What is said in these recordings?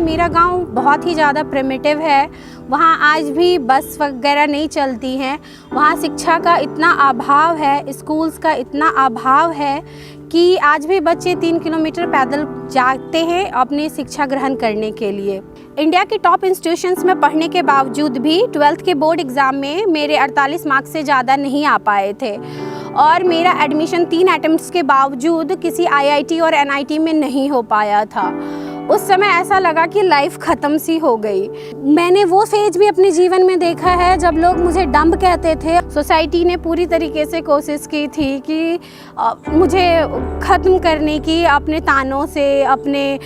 मेरा गांव बहुत ही ज़्यादा प्रिमिटिव है। वहाँ आज भी बस वगैरह नहीं चलती हैं। वहाँ शिक्षा का इतना अभाव है, स्कूल्स का इतना अभाव है कि आज भी बच्चे 3 किलोमीटर पैदल जाते हैं अपनी शिक्षा ग्रहण करने के लिए। इंडिया के टॉप इंस्टीट्यूशंस में पढ़ने के बावजूद भी 12th के बोर्ड एग्ज़ाम में मेरे 48 मार्क्स से ज़्यादा नहीं आ पाए थे और मेरा एडमिशन 3 अटेम्प्ट्स के बावजूद किसी IIT और NIT में नहीं हो पाया था। उस समय ऐसा लगा कि लाइफ ख़त्म सी हो गई। मैंने वो फेज भी अपने जीवन में देखा है जब लोग मुझे डम्ब कहते थे। सोसाइटी ने पूरी तरीके से कोशिश की थी कि मुझे ख़त्म करने की, अपने तानों से, अपने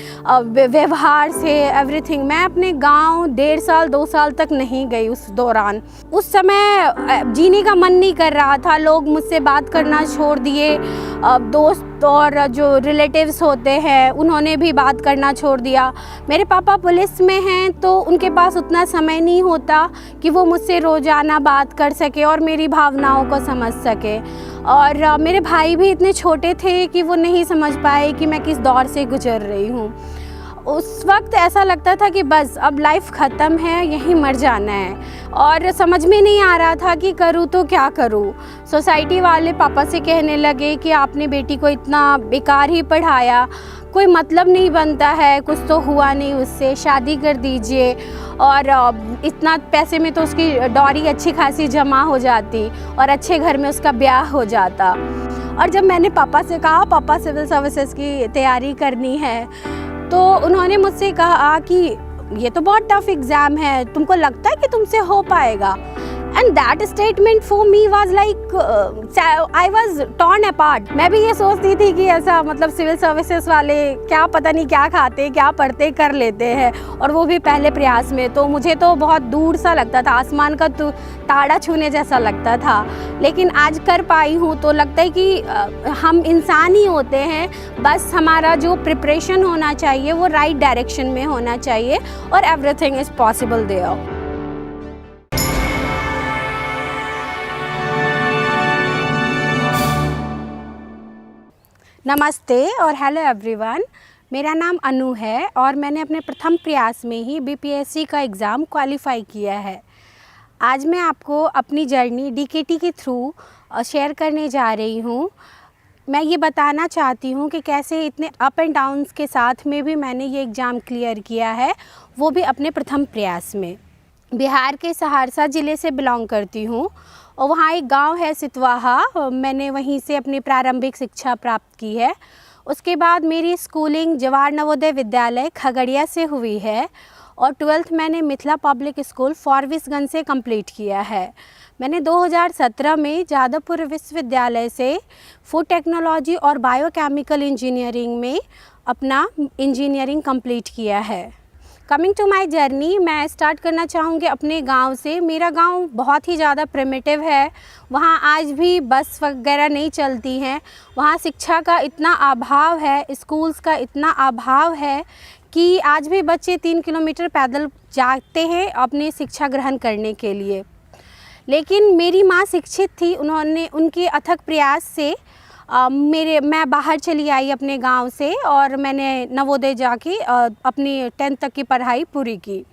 व्यवहार से, एवरीथिंग। मैं अपने गांव 1.5 साल 2 साल तक नहीं गई उस दौरान। उस समय जीने का मन नहीं कर रहा था। लोग मुझसे बात करना छोड़ दिए। दोस्त और जो रिलेटिव्स होते हैं उन्होंने भी बात करना छोड़ दिया। मेरे पापा पुलिस में हैं तो उनके पास उतना समय नहीं होता कि वो मुझसे रोज़ाना बात कर सके और मेरी भावनाओं को समझ सके। और मेरे भाई भी इतने छोटे थे कि वो नहीं समझ पाए कि मैं किस दौर से गुजर रही हूँ। उस वक्त ऐसा लगता था कि बस अब लाइफ ख़त्म है, यहीं मर जाना है और समझ में नहीं आ रहा था कि करूँ तो क्या करूँ। सोसाइटी वाले पापा से कहने लगे कि आपने बेटी को इतना बेकार ही पढ़ाया, कोई मतलब नहीं बनता है, कुछ तो हुआ नहीं उससे, शादी कर दीजिए। और इतना पैसे में तो उसकी डॉरी अच्छी खासी जमा हो जाती और अच्छे घर में उसका ब्याह हो जाता। और जब मैंने पापा से कहा पापा सिविल सर्विसेज की तैयारी करनी है तो उन्होंने मुझसे कहा कि ये तो बहुत टफ एग्ज़ाम है, तुमको लगता है कि तुमसे हो पाएगा? And that statement for me was like I was torn apart. मैं भी ये सोचती थी कि ऐसा मतलब सिविल सर्विसेज वाले क्या पता नहीं क्या खाते, क्या पढ़ते, कर लेते हैं और वो भी पहले प्रयास में। तो मुझे तो बहुत दूर सा लगता था, आसमान का ताड़ा छूने जैसा लगता था। लेकिन आज कर पाई हूँ तो लगता है कि हम इंसान ही होते हैं, बस हमारा जो प्रिपरेशन होना चाहिए वो राइट डायरेक्शन में होना चाहिए और एवरीथिंग इज़ पॉसिबल देयर। नमस्ते और हेलो एवरीवन, मेरा नाम अनु है और मैंने अपने प्रथम प्रयास में ही BPSC का एग्ज़ाम क्वालिफाई किया है। आज मैं आपको अपनी जर्नी DKT के थ्रू शेयर करने जा रही हूँ। मैं ये बताना चाहती हूँ कि कैसे इतने अप एंड डाउन्स के साथ में भी मैंने ये एग्ज़ाम क्लियर किया है, वो भी अपने प्रथम प्रयास में। बिहार के सहरसा ज़िले से बिलोंग करती हूँ और वहाँ एक गांव है सितवाहा, मैंने वहीं से अपनी प्रारंभिक शिक्षा प्राप्त की है। उसके बाद मेरी स्कूलिंग जवाहर नवोदय विद्यालय खगड़िया से हुई है और 12th मैंने मिथिला पब्लिक स्कूल फॉरबिसगंज से कंप्लीट किया है। मैंने 2017 में जादवपुर विश्वविद्यालय से फूड टेक्नोलॉजी और बायोकेमिकल इंजीनियरिंग में अपना इंजीनियरिंग कंप्लीट किया है। कमिंग टू माई जर्नी, मैं स्टार्ट करना चाहूँगी अपने गांव से। मेरा गांव बहुत ही ज़्यादा प्रिमिटिव है। वहाँ आज भी बस वगैरह नहीं चलती हैं। वहाँ शिक्षा का इतना अभाव है, स्कूल्स का इतना अभाव है कि आज भी बच्चे 3 किलोमीटर पैदल जाते हैं अपनी शिक्षा ग्रहण करने के लिए। लेकिन मेरी माँ शिक्षित थी, उन्होंने उनके अथक प्रयास से मैं बाहर चली आई अपने गांव से और मैंने नवोदय जाके अपनी 10th तक की पढ़ाई पूरी की।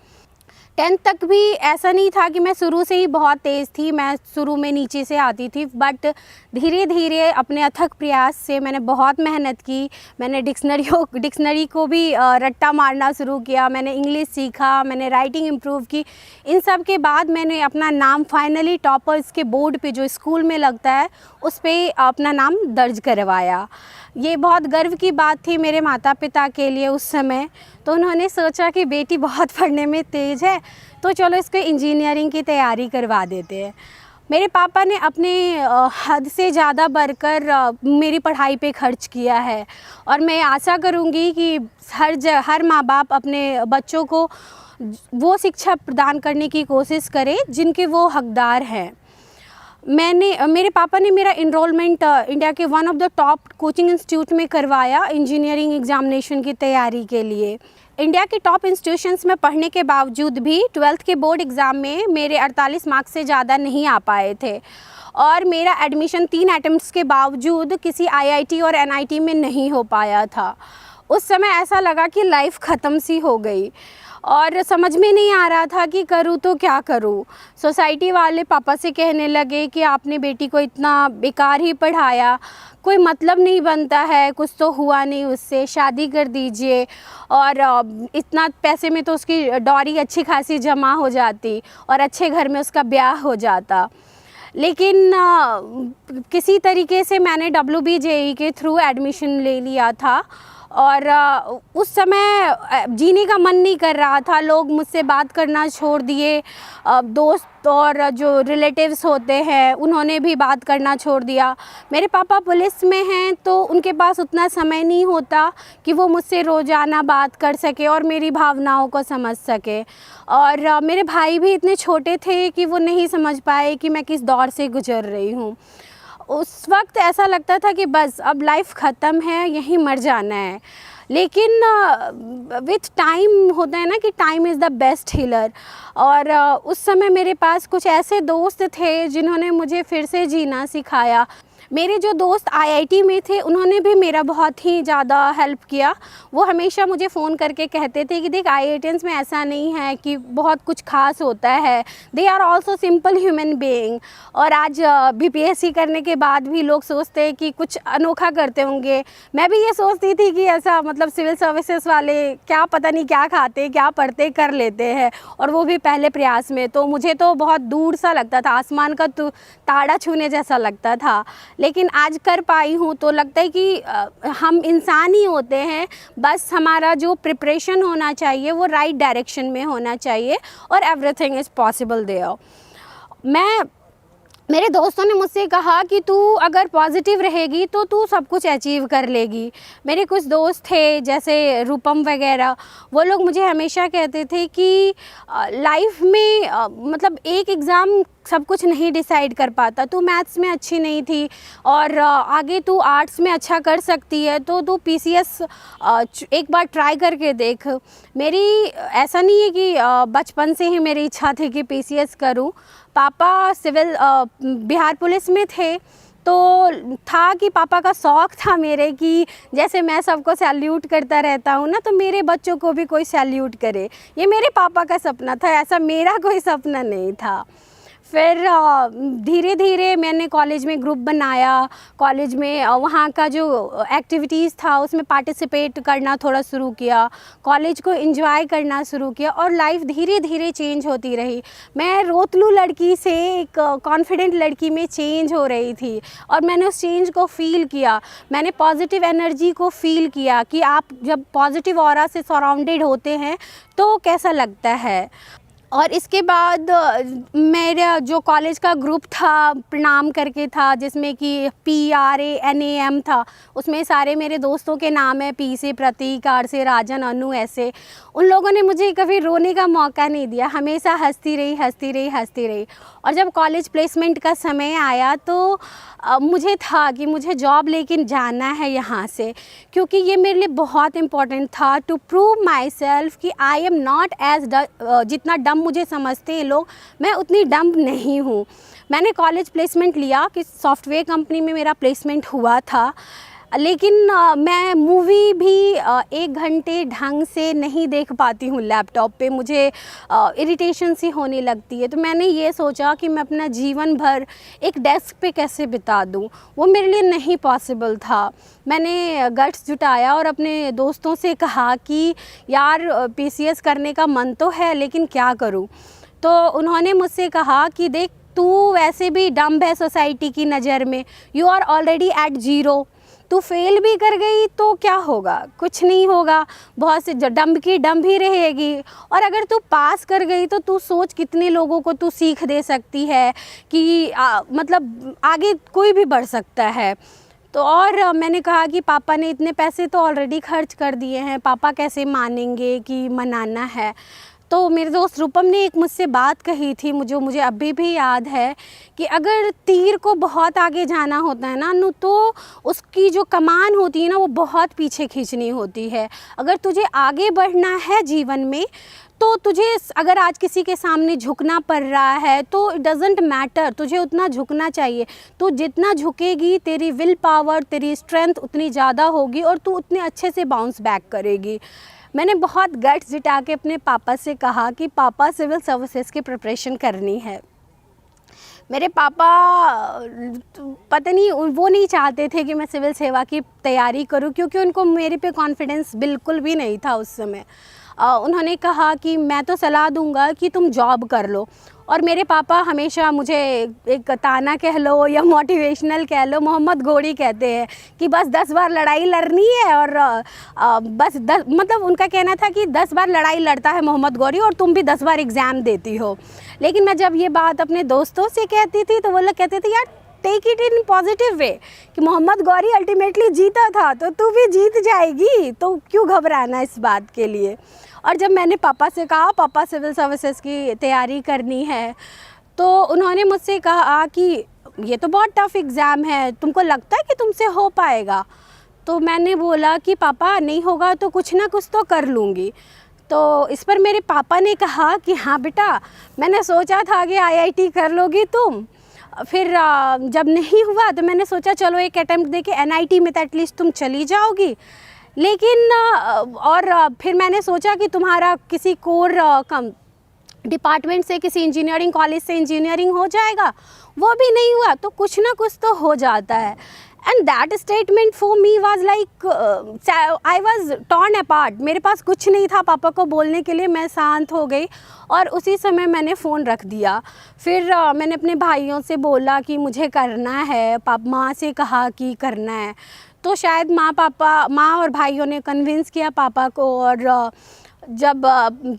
10th तक भी ऐसा नहीं था कि मैं शुरू से ही बहुत तेज़ थी, मैं शुरू में नीचे से आती थी, बट धीरे धीरे अपने अथक प्रयास से मैंने बहुत मेहनत की। मैंने डिक्शनरी को भी रट्टा मारना शुरू किया, मैंने इंग्लिश सीखा, मैंने राइटिंग इम्प्रूव की। इन सब के बाद मैंने अपना नाम फाइनली टॉपर्स के बोर्ड पे जो स्कूल में लगता है उस पर अपना नाम दर्ज करवाया। ये बहुत गर्व की बात थी मेरे माता पिता के लिए उस समय। तो उन्होंने सोचा कि बेटी बहुत पढ़ने में तेज़ है तो चलो इसको इंजीनियरिंग की तैयारी करवा देते हैं। मेरे पापा ने अपने हद से ज़्यादा बढ़कर मेरी पढ़ाई पे खर्च किया है और मैं आशा करूँगी कि हर माँ बाप अपने बच्चों को वो शिक्षा प्रदान करने की कोशिश करें जिनके वो हकदार हैं। मेरे पापा ने मेरा इनरोलमेंट इंडिया के one of the top coaching institute में करवाया इंजीनियरिंग एग्जामिनेशन की तैयारी के लिए। इंडिया के टॉप इंस्टीट्यूशंस में पढ़ने के बावजूद भी 12th के बोर्ड एग्ज़ाम में मेरे 48 मार्क्स से ज़्यादा नहीं आ पाए थे और मेरा एडमिशन 3 अटेम्प्ट्स के बावजूद किसी IIT और NIT में नहीं हो पाया था। उस समय ऐसा लगा कि लाइफ ख़त्म सी हो गई और समझ में नहीं आ रहा था कि करूँ तो क्या करूँ। सोसाइटी वाले पापा से कहने लगे कि आपने बेटी को इतना बेकार ही पढ़ाया, कोई मतलब नहीं बनता है, कुछ तो हुआ नहीं उससे, शादी कर दीजिए। और इतना पैसे में तो उसकी डॉरी अच्छी खासी जमा हो जाती और अच्छे घर में उसका ब्याह हो जाता। लेकिन किसी तरीके से मैंने WBJE के थ्रू एडमिशन ले लिया था और उस समय जीने का मन नहीं कर रहा था। लोग मुझसे बात करना छोड़ दिए, दोस्त और जो रिलेटिव्स होते हैं उन्होंने भी बात करना छोड़ दिया। मेरे पापा पुलिस में हैं तो उनके पास उतना समय नहीं होता कि वो मुझसे रोज़ाना बात कर सके और मेरी भावनाओं को समझ सके। और मेरे भाई भी इतने छोटे थे कि वो नहीं समझ पाए कि मैं किस दौर से गुज़र रही हूँ। उस वक्त ऐसा लगता था कि बस अब लाइफ ख़त्म है, यहीं मर जाना है। लेकिन विथ टाइम होता है ना कि time is the best healer. और उस समय मेरे पास कुछ ऐसे दोस्त थे जिन्होंने मुझे फिर से जीना सिखाया। मेरे जो दोस्त IIT में थे उन्होंने भी मेरा बहुत ही ज़्यादा हेल्प किया। वो हमेशा मुझे फ़ोन करके कहते थे कि देख, IITians में ऐसा नहीं है कि बहुत कुछ खास होता है, they are also simple human being. और आज BPSC करने के बाद भी लोग सोचते हैं कि कुछ अनोखा करते होंगे। मैं भी ये सोचती थी कि ऐसा मतलब सिविल सर्विसेज वाले क्या पता नहीं क्या खाते क्या पढ़ते कर लेते हैं, और वो भी पहले प्रयास में। तो मुझे तो बहुत दूर सा लगता था, आसमान का ताड़ा छूने जैसा लगता था। लेकिन आज कर पाई हूँ तो लगता है कि हम इंसान ही होते हैं, बस हमारा जो प्रिपरेशन होना चाहिए वो राइट डायरेक्शन में होना चाहिए और एवरीथिंग इज़ पॉसिबल देयर। मेरे दोस्तों ने मुझसे कहा कि तू अगर पॉजिटिव रहेगी तो तू सब कुछ अचीव कर लेगी। मेरे कुछ दोस्त थे जैसे रूपम वगैरह, वो लोग मुझे हमेशा कहते थे कि लाइफ में मतलब एक एग्ज़ाम सब कुछ नहीं डिसाइड कर पाता। तू मैथ्स में अच्छी नहीं थी और आगे तू आर्ट्स में अच्छा कर सकती है, तो तू PCS एक बार ट्राई करके देख। मेरी ऐसा नहीं है कि बचपन से ही मेरी इच्छा थी कि PCS करूं। पापा सिविल बिहार पुलिस में थे, तो था कि पापा का शौक़ था मेरे कि जैसे मैं सबको सैल्यूट करता रहता हूँ ना, तो मेरे बच्चों को भी कोई सैल्यूट करे। ये मेरे पापा का सपना था, ऐसा मेरा कोई सपना नहीं था। फिर धीरे धीरे मैंने कॉलेज में ग्रुप बनाया। कॉलेज में वहाँ का जो एक्टिविटीज़ था उसमें पार्टिसिपेट करना थोड़ा शुरू किया, कॉलेज को एंजॉय करना शुरू किया और लाइफ धीरे धीरे चेंज होती रही। मैं रोतलू लड़की से एक कॉन्फिडेंट लड़की में चेंज हो रही थी और मैंने उस चेंज को फ़ील किया। मैंने पॉजिटिव एनर्जी को फ़ील किया कि आप जब पॉजिटिव ऑरा से सराउंडेड होते हैं तो कैसा लगता है। और इसके बाद मेरा जो कॉलेज का ग्रुप था, प्रणाम करके था, जिसमें कि PRANAM था, उसमें सारे मेरे दोस्तों के नाम है, P से प्रतीक, R से राजन, अनु ऐसे। उन लोगों ने मुझे कभी रोने का मौका नहीं दिया, हमेशा हंसती रही हंसती रही हंसती रही। और जब कॉलेज प्लेसमेंट का समय आया तो मुझे था कि मुझे जॉब लेकिन जाना है यहाँ से, क्योंकि ये मेरे लिए बहुत इम्पोर्टेंट था टू प्रूव माई सेल्फ कि आई एम नॉट एज जितना डम मुझे समझते हैं लोग, मैं उतनी डम नहीं हूँ। मैंने कॉलेज प्लेसमेंट लिया कि सॉफ्टवेयर कंपनी में मेरा प्लेसमेंट हुआ था, लेकिन मैं मूवी भी 1 घंटे ढंग से नहीं देख पाती हूँ लैपटॉप पे, मुझे इरिटेशन सी होने लगती है। तो मैंने ये सोचा कि मैं अपना जीवन भर एक डेस्क पे कैसे बिता दूँ, वो मेरे लिए नहीं पॉसिबल था। मैंने गट्स जुटाया और अपने दोस्तों से कहा कि यार PCS करने का मन तो है लेकिन क्या करूँ। तो उन्होंने मुझसे कहा कि देख, तू वैसे भी डम्ब है सोसाइटी की नज़र में, यू आर ऑलरेडी एट 0। तू फेल भी कर गई तो क्या होगा, कुछ नहीं होगा, बहुत से डम्ब की डम्ब ही रहेगी। और अगर तू पास कर गई तो तू सोच कितने लोगों को तू सीख दे सकती है कि मतलब आगे कोई भी बढ़ सकता है। तो और मैंने कहा कि पापा ने इतने पैसे तो ऑलरेडी खर्च कर दिए हैं, पापा कैसे मानेंगे कि मनाना है। तो मेरे दोस्त रूपम ने एक मुझसे बात कही थी, मुझे अभी भी याद है कि अगर तीर को बहुत आगे जाना होता है ना, तो उसकी जो कमान होती है ना, वो बहुत पीछे खींचनी होती है। अगर तुझे आगे बढ़ना है जीवन में तो तुझे अगर आज किसी के सामने झुकना पड़ रहा है तो इट डजेंट मैटर, तुझे उतना झुकना चाहिए। तो जितना झुकेगी तेरी विल पावर, तेरी स्ट्रेंथ उतनी ज़्यादा होगी और तू उतने अच्छे से बाउंस बैक करेगी। मैंने बहुत गट्स जुटा के अपने पापा से कहा कि पापा सिविल सर्विसेज की प्रिपरेशन करनी है। मेरे पापा पता नहीं वो नहीं चाहते थे कि मैं सिविल सेवा की तैयारी करूं, क्योंकि उनको मेरे पे कॉन्फिडेंस बिल्कुल भी नहीं था उस समय। उन्होंने कहा कि मैं तो सलाह दूंगा कि तुम जॉब कर लो। और मेरे पापा हमेशा मुझे एक ताना कह लो या मोटिवेशनल कह लो, मोहम्मद घोड़ी कहते हैं कि बस 10 बार लड़ाई लड़नी है और बस 10 मतलब उनका कहना था कि 10 बार लड़ाई लड़ता है मोहम्मद घोड़ी और तुम भी 10 बार एग्ज़ाम देती हो। लेकिन मैं जब ये बात अपने दोस्तों से कहती थी तो वो लोग कहते थे यार take it in positive way कि मोहम्मद गौरी अल्टीमेटली जीता था तो तू भी जीत जाएगी, तो क्यों घबराना इस बात के लिए। और जब मैंने पापा से कहा पापा सिविल सर्विसेज की तैयारी करनी है, तो उन्होंने मुझसे कहा कि ये तो बहुत टफ़ एग्ज़ाम है, तुमको लगता है कि तुमसे हो पाएगा। तो मैंने बोला कि पापा नहीं होगा तो कुछ ना कुछ तो कर लूँगी। तो इस पर मेरे पापा ने कहा कि हाँ बेटा, मैंने सोचा था कि IIT कर लोगी तुम। फिर जब नहीं हुआ तो मैंने सोचा चलो एक अटैम्प्ट दे के NIT में तो एटलीस्ट तुम चली जाओगी। लेकिन और फिर मैंने सोचा कि तुम्हारा किसी कोर डिपार्टमेंट से, किसी इंजीनियरिंग कॉलेज से इंजीनियरिंग हो जाएगा, वो भी नहीं हुआ तो कुछ ना कुछ तो हो जाता है। And that statement for me was like I was torn apart. मेरे पास कुछ नहीं था पापा को बोलने के लिए, मैं शांत हो गई और उसी समय मैंने फ़ोन रख दिया। फिर मैंने अपने भाइयों से बोला कि मुझे करना है, माँ से कहा कि करना है। तो शायद माँ और भाइयों ने कन्विंस किया पापा को और जब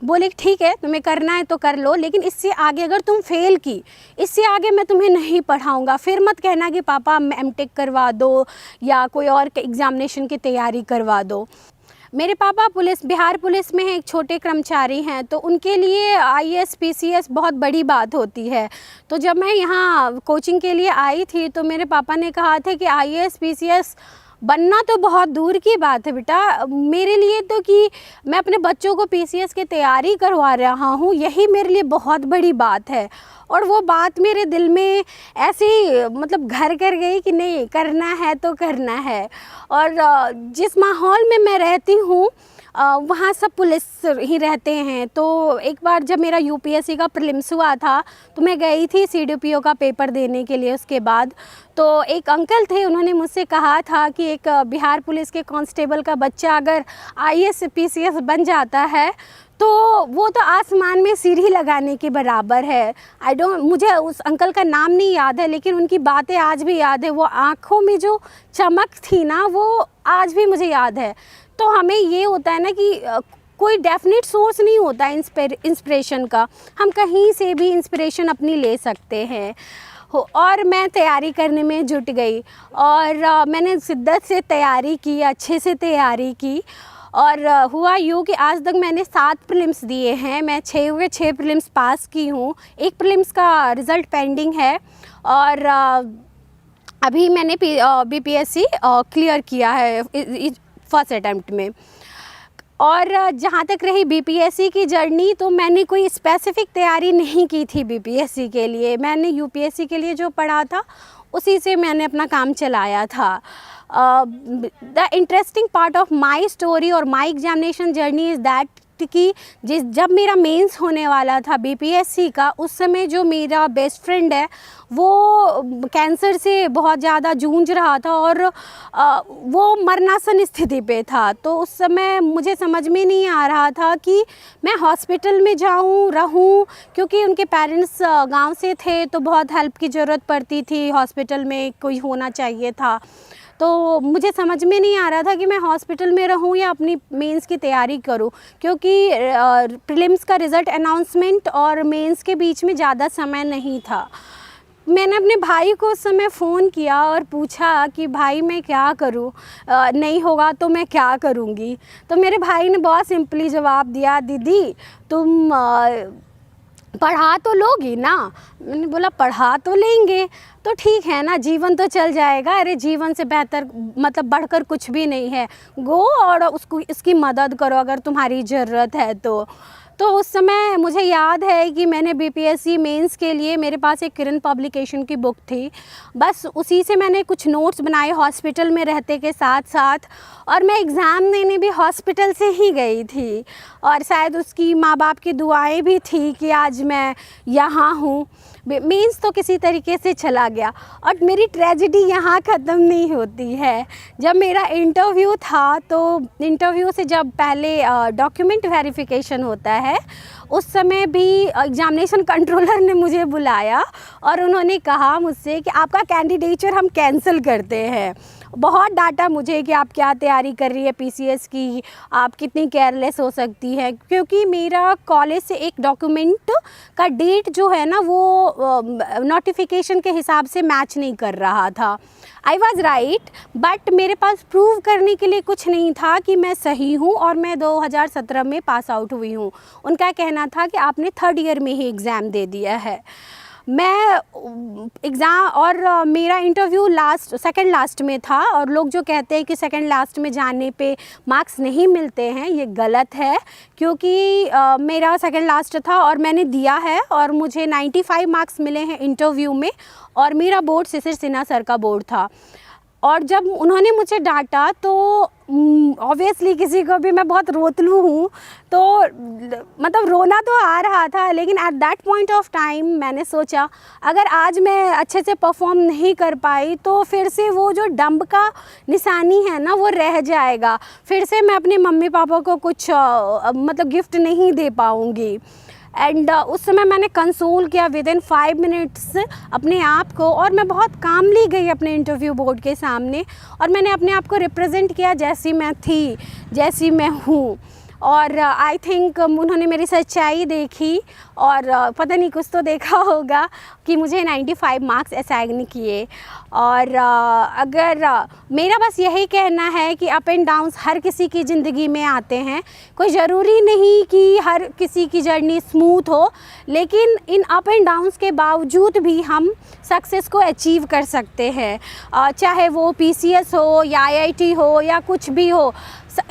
बोले ठीक है तुम्हें करना है तो कर लो, लेकिन इससे आगे अगर तुम फेल की, इससे आगे मैं तुम्हें नहीं पढ़ाऊँगा। फिर मत कहना कि पापा MTech करवा दो या कोई और एग्ज़ामिनेशन की तैयारी करवा दो। मेरे पापा बिहार पुलिस में एक छोटे कर्मचारी हैं, तो उनके लिए IAS PCS बहुत बड़ी बात होती है। तो जब मैं यहाँ कोचिंग के लिए आई थी तो मेरे पापा ने कहा था कि IAS PCS बनना तो बहुत दूर की बात है बेटा, मेरे लिए तो कि मैं अपने बच्चों को PCS की तैयारी करवा रहा हूँ, यही मेरे लिए बहुत बड़ी बात है। और वो बात मेरे दिल में ऐसे मतलब घर कर गई कि नहीं करना है तो करना है। और जिस माहौल में मैं रहती हूँ वहाँ सब पुलिस ही रहते हैं। तो एक बार जब मेरा UPSC का प्रीलिम्स हुआ था तो मैं गई थी CDPO का पेपर देने के लिए। उसके बाद तो एक अंकल थे, उन्होंने मुझसे कहा था कि एक बिहार पुलिस के कांस्टेबल का बच्चा अगर IAS PCS बन जाता है तो वो तो आसमान में सीढ़ी लगाने के बराबर है। मुझे उस अंकल का नाम नहीं याद है, लेकिन उनकी बातें आज भी याद है। वो आँखों में जो चमक थी ना, वो आज भी मुझे याद है। तो हमें ये होता है ना कि कोई डेफिनेट सोर्स नहीं होता इंस्पिरेशन का, हम कहीं से भी इंस्पिरेशन अपनी ले सकते हैं। और मैं तैयारी करने में जुट गई और मैंने शिद्दत से तैयारी की, अच्छे से तैयारी की। और हुआ यूँ कि आज तक मैंने 7 प्रीलिम्स दिए हैं, मैं 6 प्रीलिम्स पास की हूँ। एक प्रीलिम्स का रिज़ल्ट पेंडिंग है और अभी मैंने BPSC क्लियर किया है फर्स्ट अटैम्प्ट में। और जहाँ तक रही BPSC की जर्नी, तो मैंने कोई स्पेसिफ़िक तैयारी नहीं की थी BPSC के लिए। मैंने UPSC के लिए जो पढ़ा था उसी से मैंने अपना काम चलाया था। The interesting part of my story और my examination journey is that कि जब मेरा मेंस होने वाला था BPSC का, उस समय जो मेरा बेस्ट फ्रेंड है वो कैंसर से बहुत ज़्यादा जूझ रहा था और वो मरणासन स्थिति पे था। तो उस समय मुझे समझ में नहीं आ रहा था कि मैं हॉस्पिटल में जाऊं, रहूं, क्योंकि उनके पेरेंट्स गांव से थे तो बहुत हेल्प की ज़रूरत पड़ती थी, हॉस्पिटल में कोई होना चाहिए था। तो मुझे समझ में नहीं आ रहा था कि मैं हॉस्पिटल में रहूं या अपनी मेंस की तैयारी करूं, क्योंकि प्रीलिम्स का रिज़ल्ट अनाउंसमेंट और मेंस के बीच में ज़्यादा समय नहीं था। मैंने अपने भाई को उस समय फ़ोन किया और पूछा कि भाई मैं क्या करूं, नहीं होगा तो मैं क्या करूंगी। तो मेरे भाई ने बहुत सिंपली जवाब दिया, दीदी तुम पढ़ा तो लोगी ना। मैंने बोला पढ़ा तो लेंगे, तो ठीक है ना, जीवन तो चल जाएगा। अरे जीवन से बेहतर मतलब बढ़कर कुछ भी नहीं है, गो और इसकी मदद करो अगर तुम्हारी ज़रूरत है तो। तो उस समय मुझे याद है कि मैंने बीपीएससी मेंस के लिए, मेरे पास एक किरण पब्लिकेशन की बुक थी, बस उसी से मैंने कुछ नोट्स बनाए हॉस्पिटल में रहते के साथ साथ, और मैं एग्ज़ाम देने भी हॉस्पिटल से ही गई थी। और शायद उसकी माँ बाप की दुआएं भी थी कि आज मैं यहाँ हूँ। मीन्स तो किसी तरीके से चला गया। और मेरी ट्रेजेडी यहाँ ख़त्म नहीं होती है। जब मेरा इंटरव्यू था, तो इंटरव्यू से जब पहले डॉक्यूमेंट वेरिफिकेशन होता है, उस समय भी एग्ज़ामिनेशन कंट्रोलर ने मुझे बुलाया और उन्होंने कहा मुझसे कि आपका कैंडिडेचर हम कैंसिल करते हैं। बहुत डांटा मुझे कि आप क्या तैयारी कर रही है पीसीएस की, आप कितनी केयरलेस हो सकती है, क्योंकि मेरा कॉलेज से एक डॉक्यूमेंट का डेट जो है ना, वो नोटिफिकेशन के हिसाब से मैच नहीं कर रहा था। आई वॉज़ राइट, बट मेरे पास प्रूव करने के लिए कुछ नहीं था कि मैं सही हूँ, और मैं 2017 में पास आउट हुई हूँ। उनका कहना था कि आपने 3rd ईयर में ही एग्ज़ाम दे दिया है। मैं एग्ज़ाम, और मेरा इंटरव्यू सेकंड लास्ट में था, और लोग जो कहते हैं कि सेकंड लास्ट में जाने पे मार्क्स नहीं मिलते हैं, ये गलत है, क्योंकि मेरा सेकंड लास्ट था और मैंने दिया है, और मुझे 95 मार्क्स मिले हैं इंटरव्यू में, और मेरा बोर्ड शिशिर सिन्हा सर का बोर्ड था। और जब उन्होंने मुझे डांटा तो ऑब्वियसली किसी को भी, मैं बहुत रोतलू हूँ, तो मतलब रोना तो आ रहा था, लेकिन at that point of time मैंने सोचा अगर आज मैं अच्छे से परफॉर्म नहीं कर पाई तो फिर से वो जो डंब का निशानी है ना, वो रह जाएगा। फिर से मैं अपने मम्मी पापा को कुछ मतलब गिफ्ट नहीं दे पाऊँगी। एंड उस समय मैंने कंसोल किया विदिन 5 मिनट्स अपने आप को, और मैं बहुत कामली गई अपने इंटरव्यू बोर्ड के सामने, और मैंने अपने आप को रिप्रेजेंट किया जैसी मैं थी, जैसी मैं हूँ। और आई थिंक उन्होंने मेरी सच्चाई देखी, और पता नहीं कुछ तो देखा होगा कि मुझे 95 मार्क्स असाइन किए। और अगर मेरा बस यही कहना है कि अप एंड डाउन्स हर किसी की ज़िंदगी में आते हैं, कोई ज़रूरी नहीं कि हर किसी की जर्नी स्मूथ हो, लेकिन इन अप एंड डाउन्स के बावजूद भी हम सक्सेस को अचीव कर सकते हैं, चाहे वो पीसीएस हो या आईआईटी हो या कुछ भी हो।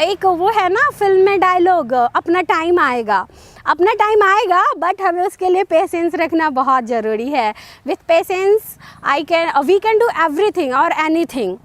एक वो है ना फिल्म में डायलॉग, अपना टाइम आएगा, अपना टाइम आएगा, बट हमें उसके लिए पेशेंस रखना बहुत ज़रूरी है। With patience we can do everything और एनीथिंग।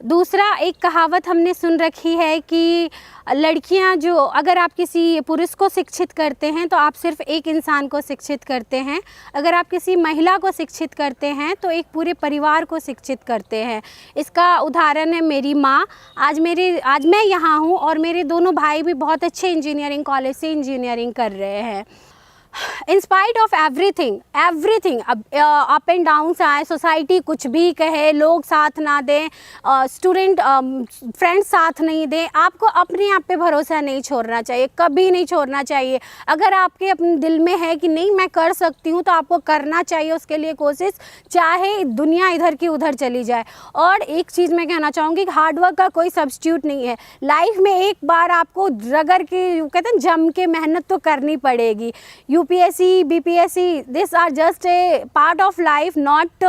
दूसरा, एक कहावत हमने सुन रखी है कि लड़कियां जो, अगर आप किसी पुरुष को शिक्षित करते हैं तो आप सिर्फ एक इंसान को शिक्षित करते हैं, अगर आप किसी महिला को शिक्षित करते हैं तो एक पूरे परिवार को शिक्षित करते हैं। इसका उदाहरण है मेरी माँ। आज मैं यहाँ हूँ, और मेरे दोनों भाई भी बहुत अच्छे इंजीनियरिंग कॉलेज से इंजीनियरिंग कर रहे हैं। In spite of everything up and downs आए, सोसाइटी कुछ भी कहे, लोग साथ ना दें, स्टूडेंट फ्रेंड्स साथ नहीं दें, आपको अपने आप पे भरोसा नहीं छोड़ना चाहिए, कभी नहीं छोड़ना चाहिए। अगर आपके अपने दिल में है कि नहीं मैं कर सकती हूँ, तो आपको करना चाहिए उसके लिए कोशिश, चाहे दुनिया इधर की उधर चली जाए। और एक चीज़ मैं कहना चाहूँगी कि हार्डवर्क का कोई सब्स्टिट्यूट नहीं है। लाइफ में एक बार आपको रगड़ के, कहते हैं जम के मेहनत तो करनी पड़ेगी। UPSC, BPSC, this are just a part of life, not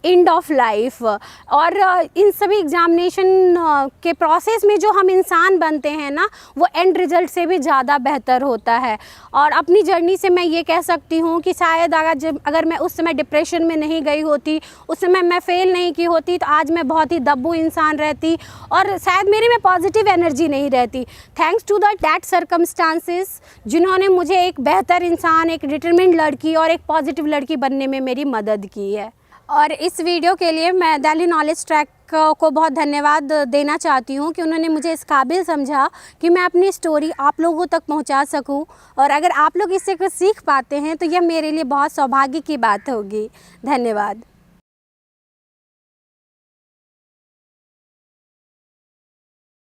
end of life. और इन सभी एग्जामिनेशन के प्रोसेस में जो हम इंसान बनते हैं ना, वो एंड रिजल्ट से भी ज़्यादा बेहतर होता है। और अपनी जर्नी से मैं ये कह सकती हूँ कि शायद अगर मैं उस समय डिप्रेशन में नहीं गई होती, उस समय मैं फेल नहीं की होती, तो आज मैं बहुत ही दब्बू इंसान रहती, और शायद मेरे में पॉजिटिव एनर्जी नहीं रहती। थैंक्स टू दैट सर्कमस्टांसेस, जिन्होंने मुझे एक बेहतर इंसान, एक डिटरमिन्ड लड़की और एक पॉजिटिव लड़की बनने में मेरी मदद की है। और इस वीडियो के लिए मैं दिल्ली नॉलेज ट्रैक को बहुत धन्यवाद देना चाहती हूँ कि उन्होंने मुझे इस काबिल समझा कि मैं अपनी स्टोरी आप लोगों तक पहुँचा सकूँ। और अगर आप लोग इससे कुछ सीख पाते हैं तो यह मेरे लिए बहुत सौभाग्य की बात होगी। धन्यवाद।